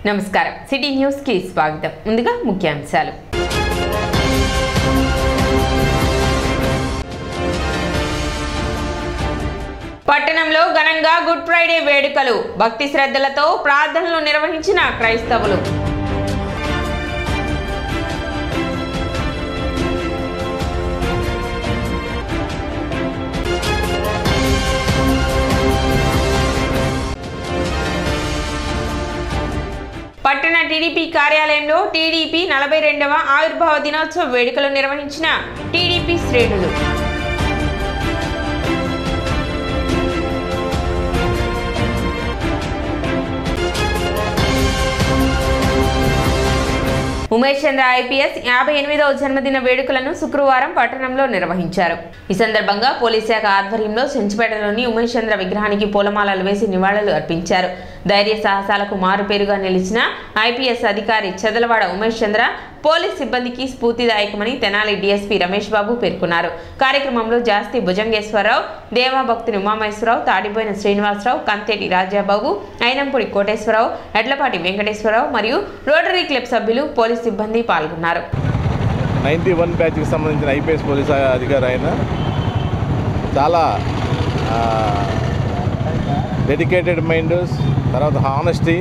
నమస్కారం city news కి స్వాగతం. ముందుగా ముఖ్యాంశాలు. పట్టణంలో ఘనంగా గుడ్ ఫ్రైడే వేడుకలు, భక్తి శ్రద్ధలతో ప్రార్థనలు నిర్వహించిన క్రైస్తవులు. పట్టణ టీడీపీ కార్యాలయంలో టీడీపీ 42వ ఆవిర్భావ దినోత్సవ వేడుకలు నిర్వహించిన టీడీపీ శ్రేణులు. ఉమేష్ చంద్ర ఐపీఎస్ 58వ జన్మదిన వేడుకలను శుక్రవారం పట్టణంలో నిర్వహించారు. ఈ సందర్భంగా పోలీస్ శాఖ ఆధ్వర్యంలో చెంచుపేటలోని ఉమేష్ చంద్ర విగ్రహానికి పూలమాలలు వేసి నివాళులు అర్పించారు. ధైర్య సాహసాలకు మారుపేరుగా నిలిచిన ఐపీఎస్ అధికారి చెదలవాడ ఉమేష్ చంద్ర పోలీస్ సిబ్బందికి స్ఫూర్తిదాయకమని తెనాలి డీఎస్పీ రమేష్ బాబు పేర్కొన్నారు. కార్యక్రమంలో జాస్తి భుజంగేశ్వరరావు, దేవాభక్తుని ఉమామేశ్వరరావు, తాడిపోయిన శ్రీనివాసరావు, కంతేటి రాజాబాబు, అయినంపూడి కోటేశ్వరరావు, ఎడ్లపాటి వెంకటేశ్వరరావు మరియు రోటరీ క్లబ్ సభ్యులు పోలీస్ సిబ్బంది పాల్గొన్నారు. 91 బ్యాచ్కి సంబంధించిన ఐపీఎస్ పోలీస్ అధికారి ఆయన చాలా డెడికేటెడ్ మైండ్, తర్వాత హానెస్టీ,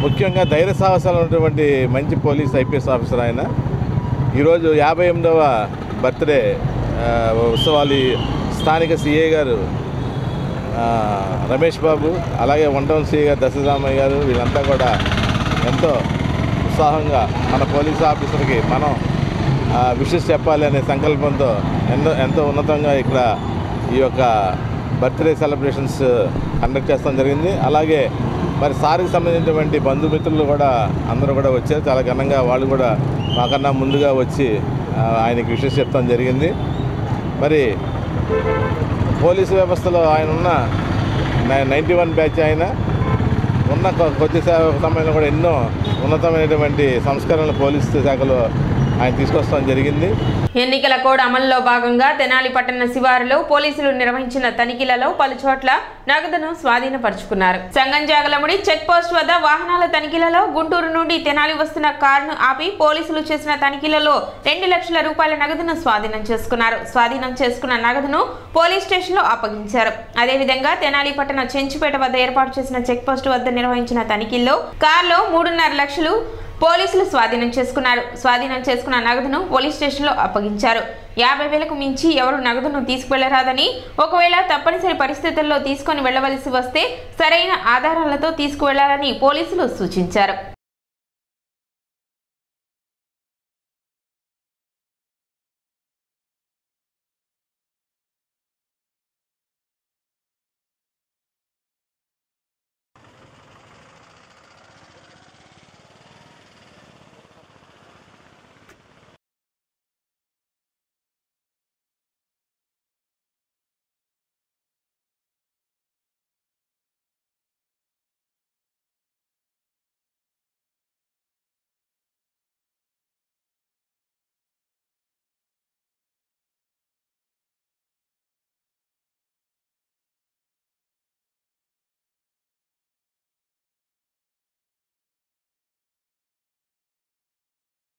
ముఖ్యంగా ధైర్య సాహసాలు ఉన్నటువంటి మంచి పోలీస్ ఐపీఎస్ ఆఫీసర్ ఆయన. ఈరోజు 58వ బర్త్డే ఉత్సవాలు స్థానిక సిఏ గారు రమేష్ బాబు, అలాగే వన్ టౌన్ సిఏ గారు దశరామయ్య గారు, వీళ్ళంతా కూడా ఎంతో ఉత్సాహంగా మన పోలీస్ ఆఫీసర్కి మనం విషెస్ చెప్పాలి అనే సంకల్పంతో ఎంతో ఉన్నతంగా ఇక్కడ ఈ యొక్క బర్త్డే సెలబ్రేషన్స్ కండక్ట్ చేస్తాం జరిగింది. అలాగే మరి సార్కి సంబంధించినటువంటి బంధుమిత్రులు కూడా అందరూ కూడా వచ్చారు. చాలా ఘనంగా వాళ్ళు కూడా మాకన్నా ముందుగా వచ్చి ఆయనకి విషెస్ చెప్తాం జరిగింది. మరి పోలీసు వ్యవస్థలో ఆయన ఉన్న 91 బ్యాచ్ ఆయన ఉన్న కొద్ది సమయంలో కూడా ఎన్నో ఉన్నతమైనటువంటి సంస్కరణలు పోలీసు శాఖలో ఆయన తీసుకొస్తాం జరిగింది. ఎన్నికల కోడ్ అమలులో భాగంగా తెనాలి పట్టణ శివారులో పోలీసులు నిర్వహించిన తనిఖీలలో పలు చోట్ల నగదును స్వాధీనపరుచుకున్నారు. సంగంజాగలముడి చెక్ పోస్ట్ వద్ద వాహనాల తనిఖీలలో గుంటూరు నుండి తెనాలి వస్తున్న కారును ఆపి పోలీసులు చేసిన తనిఖీలలో 2 లక్షల రూపాయల నగదును స్వాధీనం చేసుకున్నారు. స్వాధీనం చేసుకున్న నగదును పోలీస్ స్టేషన్ లో అప్పగించారు. అదేవిధంగా తెనాలి పట్టణ చెంచుపేట వద్ద ఏర్పాటు చేసిన చెక్ పోస్ట్ వద్ద నిర్వహించిన తనిఖీల్లో కారులో 3.5 లక్షలు పోలీసులు స్వాధీనం చేసుకున్నారు. స్వాధీనం చేసుకున్న నగదును పోలీస్ స్టేషన్లో అప్పగించారు. 50,000కు మించి ఎవరు నగదును తీసుకువెళ్లరాదని, ఒకవేళ తప్పనిసరి పరిస్థితుల్లో తీసుకొని వెళ్లవలసి వస్తే సరైన ఆధారాలతో తీసుకువెళ్లాలని పోలీసులు సూచించారు.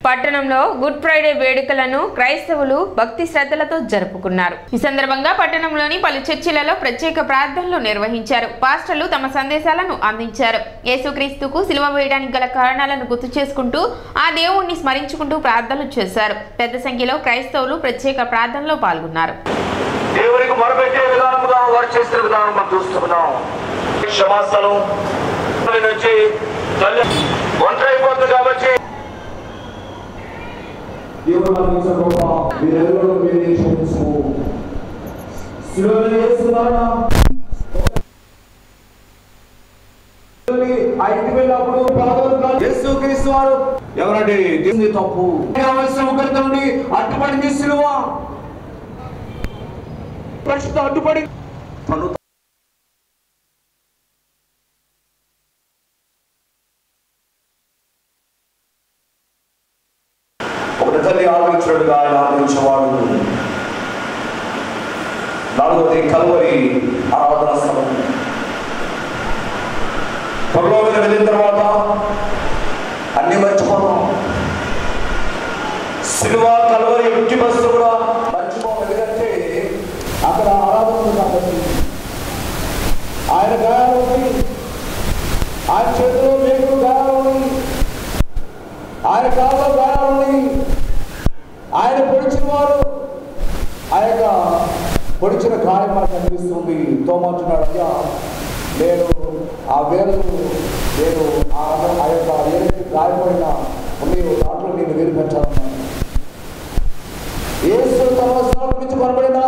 పట్టణంలో గుడ్ ఫ్రైడే వేడుకలను క్రైస్తవులు భక్తి శ్రద్ధలతో జరుపుకున్నారు. ఈ సందర్భంగా పట్టణంలోని పలు చర్చిలలో ప్రత్యేక ప్రార్థనలు నిర్వహించారు. పాస్టర్లు తమ సందేశాలను అందించారు. యేసుక్రీస్తుకు సిలువ వేయడానికి గల కారణాలను గుర్తు చేసుకుంటూ ఆ దేవుణ్ణి స్మరించుకుంటూ ప్రార్థనలు చేశారు. పెద్ద సంఖ్యలో క్రైస్తవులు ప్రత్యేక ప్రార్థనలో పాల్గొన్నారు. దేవునికి మొరపెట్టే విధానముగా వారు చేసిన విధానం మనం చూస్తున్నాం. క్షమాసనం నుంచి ఒంటరైపోతుంది కాబట్టి దేవుడు మనకి గొప్ప వీరెవరో వీరిని క్షమించు. శిలువలో యేసునామమున ఆ ఇంటికి వెళ్ళినప్పుడు యేసుక్రీస్తు వారు ఎవరంటే దేవుని తప్పు కావాల్సిన ఒకరి నుండి అడ్డుపడింది సిలువ. పరిస్థితి అడ్డుపడి తల్లి ఆదరించినట్టుగా ఆయన ఆదరించేవాడు. 4వది కల్వరి ఆరాధన స్థలం. పరలోకం వెళ్ళిన తర్వాత కాళ్ళలో గాయాలని ఆయన పొడిచిన వారు ఆ యొక్క పొడిచిన గాయం మనకు కనిపిస్తుంది. తోమంటున్నాడు, అయ్యా నేను ఆ వేలు నేను ఆ యొక్క ఏదైతే గాయపడిన ఉన్నాయో దాంట్లో నేను వేలు పెట్టాలన్నాను. యేసు తన వస్త్రాల నుంచి కొనబడిన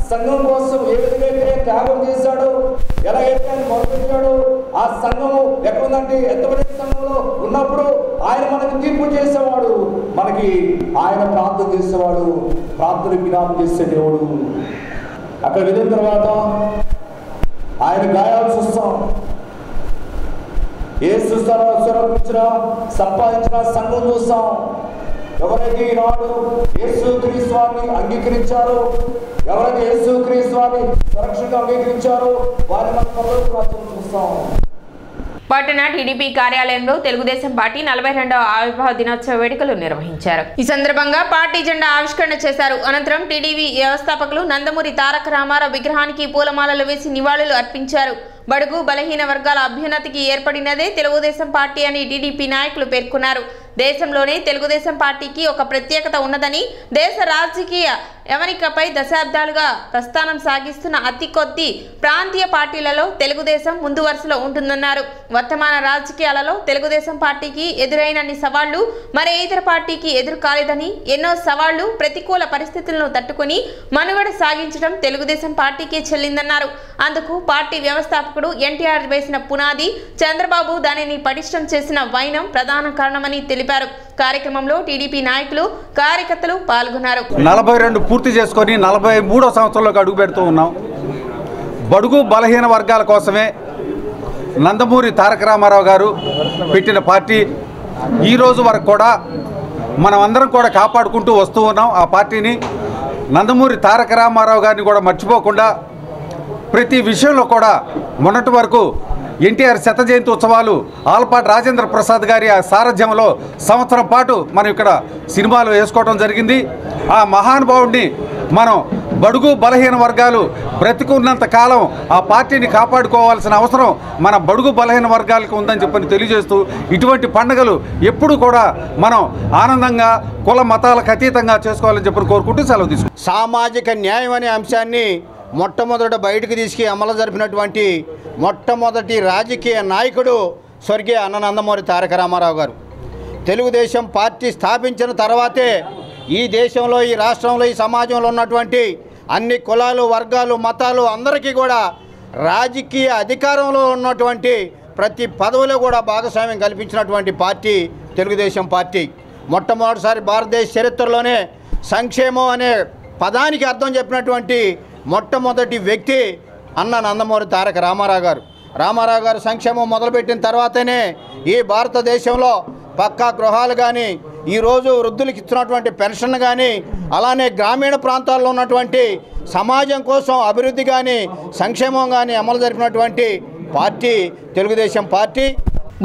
సంఘం కోసం ఏ విధంగా అయితే త్యాగం చేశాడో, ఎలాగైతే ఆయన మొదలుపెట్టాడో, ఆ సంఘము ఎక్కడుందంటే ఎంతమంది సంఘంలో ఉన్నప్పుడు ఆయన మనకి తీర్పు చేసేవాడు, మనకి ఆయన ప్రార్థన చేసేవాడు, ప్రార్థన విరామం చేసే దేవుడు. అక్కడ వెళ్ళిన తర్వాత ఆయన గాయాలు చూస్తాం. యేసు స్వరూపించిన సంపాదించిన సంఘం చూస్తాం. ఎవరైతే ఈనాడు యేసుక్రీస్తు వారిని అంగీకరించారో, ఎవరైతే యేసుక్రీస్తు వారిని సురక్షితంగా అంగీకరించారో వారిని మనం పరలోక రాజ్యం చూస్తాం. పట్టణ టీడీపీ కార్యాలయంలో తెలుగుదేశం పార్టీ 42వ ఆవిర్భావ దినోత్సవ వేడుకలు నిర్వహించారు. ఈ సందర్భంగా పార్టీ జెండా ఆవిష్కరణ చేశారు. అనంతరం టీడీపీ వ్యవస్థాపకులు నందమూరి తారక రామారావు విగ్రహానికి పూలమాలలు వేసి నివాళులు అర్పించారు. బడుగు బలహీన వర్గాల అభ్యున్నతికి ఏర్పడినదే తెలుగుదేశం పార్టీ అని టీడీపీ నాయకులు పేర్కొన్నారు. దేశంలోనే తెలుగుదేశం పార్టీకి ఒక ప్రత్యేకత ఉన్నదని, దేశ రాజకీయ యవనికపై దశాబ్దాలుగా ప్రస్థానం సాగిస్తున్న అతి కొద్ది ప్రాంతీయ పార్టీలలో తెలుగుదేశం ముందు వరుసలో ఉంటుందన్నారు. వర్తమాన రాజకీయాలలో తెలుగుదేశం పార్టీకి ఎదురైనన్ని సవాళ్లు మరే ఇతర పార్టీకి ఎదురు కాలేదని, ఎన్నో సవాళ్లు ప్రతికూల పరిస్థితులను తట్టుకుని మనుగడ సాగించడం తెలుగుదేశం పార్టీకి చెల్లిందన్నారు. అందుకు పార్టీ వ్యవస్థాపకుడు ఎన్టీఆర్ వేసిన పునాది, చంద్రబాబు దానిని పటిష్టం చేసిన వైనం ప్రధాన కారణమని తెలిపారు. కార్యక్రమంలో టీడీపీ నాయకులు, కార్యకర్తలు పాల్గొన్నారు. 42 పూర్తి చేసుకొని 43వ సంవత్సరంలోకి అడుగు పెడుతూ ఉన్నాం. బడుగు బలహీన వర్గాల కోసమే నందమూరి తారక రామారావు గారు పెట్టిన పార్టీ ఈ రోజు వరకు కూడా మనం అందరం కూడా కాపాడుకుంటూ వస్తూ ఉన్నాం. ఆ పార్టీని నందమూరి తారక రామారావు గారిని కూడా మర్చిపోకుండా ప్రతి విషయంలో కూడా మొన్నటి వరకు ఎన్టీఆర్ శత జయంతి ఉత్సవాలు ఆలపాటి రాజేంద్ర ప్రసాద్ గారి ఆ సారథ్యంలో సంవత్సరం పాటు మనం ఇక్కడ సినిమాలు వేసుకోవడం జరిగింది. ఆ మహానుభావుడిని మనం బడుగు బలహీన వర్గాలు బ్రతికున్నంత కాలం ఆ పార్టీని కాపాడుకోవాల్సిన అవసరం మన బడుగు బలహీన వర్గాలకు ఉందని చెప్పని తెలియజేస్తూ, ఇటువంటి పండుగలు ఎప్పుడు కూడా మనం ఆనందంగా కుల మతాలకు అతీతంగా చేసుకోవాలని చెప్పని కోరుకుంటూ సెలవు తీసుకుంటాం. సామాజిక న్యాయం అనే అంశాన్ని మొట్టమొదట బయటకు తీసుకు అమలు జరిపినటువంటి మొట్టమొదటి రాజకీయ నాయకుడు స్వర్గీయ అన్న నందమూరి తారక రామారావు గారు. తెలుగుదేశం పార్టీ స్థాపించిన తర్వాతే ఈ దేశంలో, ఈ రాష్ట్రంలో, ఈ సమాజంలో ఉన్నటువంటి అన్ని కులాలు, వర్గాలు, మతాలు అందరికీ కూడా రాజకీయ అధికారంలో ఉన్నటువంటి ప్రతి పదవిలో కూడా భాగస్వామ్యం కల్పించినటువంటి పార్టీ తెలుగుదేశం పార్టీ. మొట్టమొదటిసారి భారతదేశ చరిత్రలోనే సంక్షేమం అనే పదానికి అర్థం చెప్పినటువంటి మొట్టమొదటి వ్యక్తి అన్న నందమూరి తారక రామారావు గారు. రామారావు గారు సంక్షేమం మొదలుపెట్టిన తర్వాతనే ఈ భారతదేశంలో పక్కా గృహాలు కానీ, ఈరోజు వృద్ధులకు ఇస్తున్నటువంటి పెన్షన్ కానీ, అలానే గ్రామీణ ప్రాంతాల్లో ఉన్నటువంటి సమాజం కోసం అభివృద్ధి కానీ, సంక్షేమం కానీ అమలు జరిపినటువంటి పార్టీ తెలుగుదేశం పార్టీ.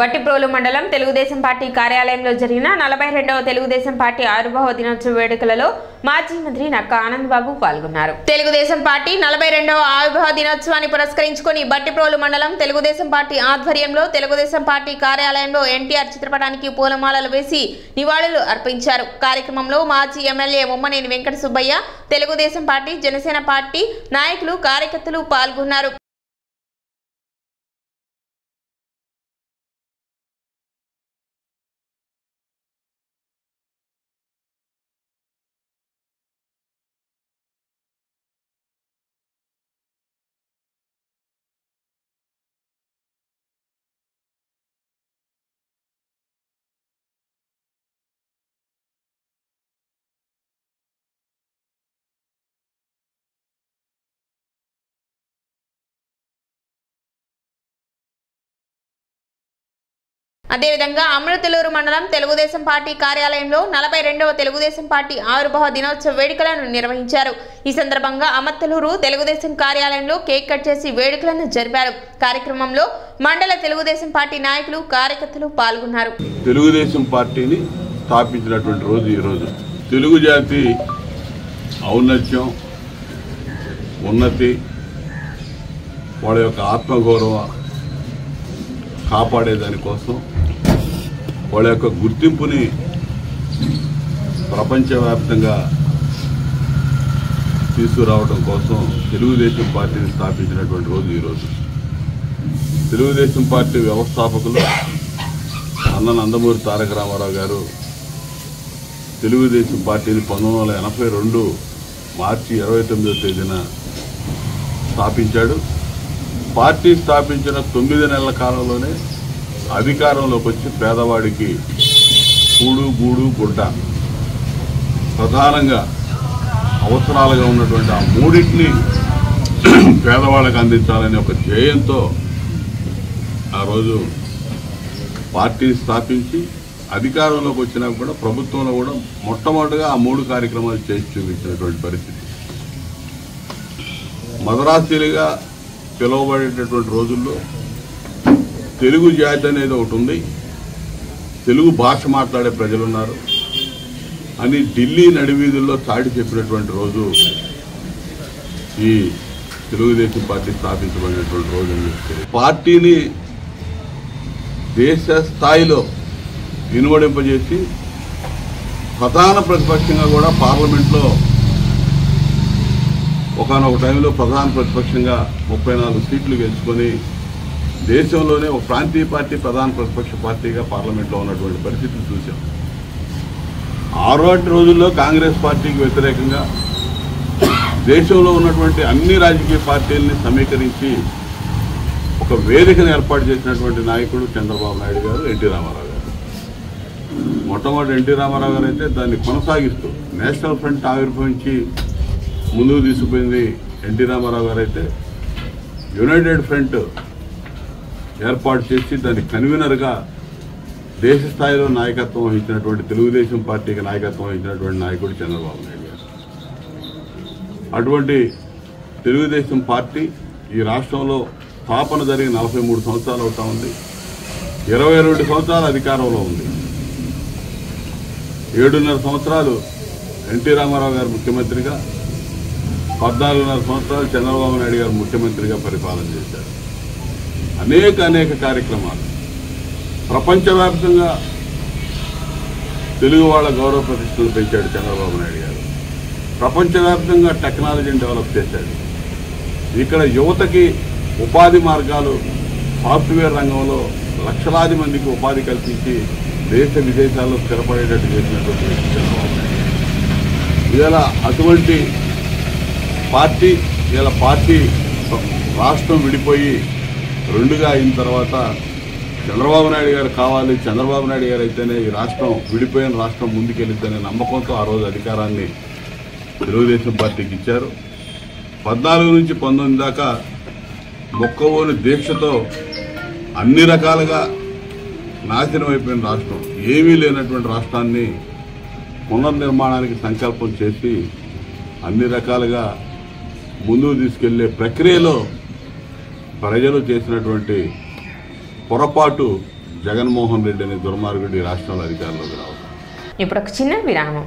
బట్టిప్రోలు మండలం తెలుగుదేశం పార్టీ కార్యాలయంలో జరిగిన 42వ తెలుగుదేశం పార్టీ ఆవిర్భావ దినోత్సవ వేడుకలలో మాజీ మంత్రి నక్కా ఆనందబాబు పాల్గొన్నారు. తెలుగుదేశం పార్టీ 42వ ఆవిర్భావ దినోత్సవాన్ని పురస్కరించుకొని బట్టిప్రోలు మండలం తెలుగుదేశం పార్టీ ఆధ్వర్యంలో తెలుగుదేశం పార్టీ కార్యాలయంలో ఎన్టీఆర్ చిత్రపటానికి పూలమాలలు వేసి నివాళులు అర్పించారు. కార్యక్రమంలో మాజీ MLA Mummaneni Venkata Subbaiah, Telugu Desam party, Janasena party నాయకులు, కార్యకర్తలు పాల్గొన్నారు. అదేవిధంగా అమృతలూరు మండలం తెలుగుదేశం పార్టీ కార్యాలయంలో 42వ తెలుగుదేశం పార్టీ ఆవిర్భావ దినోత్సవ వేడుకలను నిర్వహించారు. ఈ సందర్భంగా అమృతలూరు తెలుగుదేశం కార్యాలయంలో కేక్ కట్ చేసి వేడుకలను జరిపారు. కార్యక్రమంలో మండల తెలుగుదేశం పార్టీ నాయకులు, కార్యకర్తలు పాల్గొన్నారు. తెలుగుదేశం పార్టీని స్థాపించినటువంటి రోజు ఈ రోజు. తెలుగు జాతి ఔన్నత్యం, ఉన్నతి, వాళ్ళ యొక్క ఆత్మగౌరవం కాపాడేదానికోసం, వాళ్ళ యొక్క గుర్తింపుని ప్రపంచవ్యాప్తంగా తీసుకురావడం కోసం తెలుగుదేశం పార్టీని స్థాపించినటువంటి రోజు ఈరోజు. తెలుగుదేశం పార్టీ వ్యవస్థాపకులు అన్న నందమూరి తారక రామారావు గారు తెలుగుదేశం పార్టీని 1982 మార్చి 29వ తేదీన స్థాపించాడు. పార్టీ స్థాపించిన 9 నెలల కాలంలోనే అధికారంలోకి వచ్చి పేదవాడికి కూడు గూడు గుడ్డ ప్రధానంగా అవసరాలుగా ఉన్నటువంటి ఆ మూడింటిని పేదవాళ్ళకు అందించాలనే ఒక ధ్యేయంతో ఆ రోజు పార్టీని స్థాపించి అధికారంలోకి వచ్చినా కూడా ప్రభుత్వంలో కూడా మొట్టమొదటిగా ఆ 3 కార్యక్రమాలు చేసి చూపించినటువంటి పరిస్థితి. మదరాసీలుగా పిలువబడేటటువంటి రోజుల్లో తెలుగు జాతి అనేది ఒకటి ఉంది, తెలుగు భాష మాట్లాడే ప్రజలు ఉన్నారు అని ఢిల్లీ నడివీధుల్లో చాటి చెప్పినటువంటి రోజు ఈ తెలుగుదేశం పార్టీ స్థాపించబడినటువంటి రోజు అని చెప్తారు. పార్టీని దేశ స్థాయిలో వినువడింపజేసి ప్రధాన ప్రతిపక్షంగా కూడా పార్లమెంట్లో ఒకనొక టైంలో ప్రధాన ప్రతిపక్షంగా 34 సీట్లు గెలుచుకొని దేశంలోనే ఒక ప్రాంతీయ పార్టీ ప్రధాన ప్రతిపక్ష పార్టీగా పార్లమెంట్లో ఉన్నటువంటి పరిస్థితిని చూసాం. ఆ రోజుల్లో కాంగ్రెస్ పార్టీకి వ్యతిరేకంగా దేశంలో ఉన్నటువంటి అన్ని రాజకీయ పార్టీలని సమీకరించి ఒక వేదికను ఏర్పాటు చేసినటువంటి నాయకుడు చంద్రబాబు నాయుడు గారు, ఎన్టీ రామారావు గారు. మొట్టమొదటి ఎన్టీ రామారావు గారు అయితే దాన్ని కొనసాగిస్తూ నేషనల్ ఫ్రంట్ ఆవిర్భవించి ముందుకు తీసుకుపోయింది ఎన్టీ రామారావు గారు అయితే యునైటెడ్ ఫ్రంట్ ఏర్పాటు చేసి దాని కన్వీనర్గా దేశ స్థాయిలో నాయకత్వం వహించినటువంటి తెలుగుదేశం పార్టీకి నాయకత్వం వహించినటువంటి నాయకుడు చంద్రబాబు నాయుడు గారు. అటువంటి తెలుగుదేశం పార్టీ ఈ రాష్ట్రంలో స్థాపన జరిగి 43 సంవత్సరాలు అవుతా ఉంది. 22 సంవత్సరాలు అధికారంలో ఉంది. 7.5 సంవత్సరాలు ఎన్టీ రామారావు గారు ముఖ్యమంత్రిగా, 14.5 సంవత్సరాలు చంద్రబాబు నాయుడు గారు ముఖ్యమంత్రిగా పరిపాలన చేశారు. అనేక కార్యక్రమాలు ప్రపంచవ్యాప్తంగా తెలుగు వాళ్ళ గౌరవ ప్రతిష్టలు పెంచాడు చంద్రబాబు నాయుడు గారు. ప్రపంచవ్యాప్తంగా టెక్నాలజీని డెవలప్ చేశాడు. ఇక్కడ యువతకి ఉపాధి మార్గాలు సాఫ్ట్వేర్ రంగంలో లక్షలాది మందికి ఉపాధి కల్పించి దేశ విదేశాల్లో స్థిరపడేటట్టు చేసినటువంటి వ్యక్తి చంద్రబాబు నాయుడు. ఇలా అటువంటి పార్టీ ఇలా పార్టీ రాష్ట్రం విడిపోయి 2గా అయిన తర్వాత చంద్రబాబు నాయుడు గారు కావాలి, చంద్రబాబు నాయుడు గారు అయితేనే ఈ రాష్ట్రం విడిపోయిన రాష్ట్రం ముందుకెళ్ళిద్దనే నమ్మకంతో ఆ రోజు అధికారాన్ని తెలుగుదేశం పార్టీకి ఇచ్చారు. 14 నుంచి 19 దాకా మొక్కవోని దీక్షతో అన్ని రకాలుగా నాశనం అయిపోయిన రాష్ట్రం, ఏమీ లేనటువంటి రాష్ట్రాన్ని పునర్నిర్మాణానికి సంకల్పం చేసి అన్ని రకాలుగా ముందుకు తీసుకెళ్లే ప్రక్రియలో ప్రజలు చేసినటువంటి పొరపాటు జగన్మోహన్ రెడ్డి అనే దుర్మార్గుడి రాష్ట్రంలో అధికారంలోకి రావడం. ఇప్పుడు ఒక చిన్న విరామం.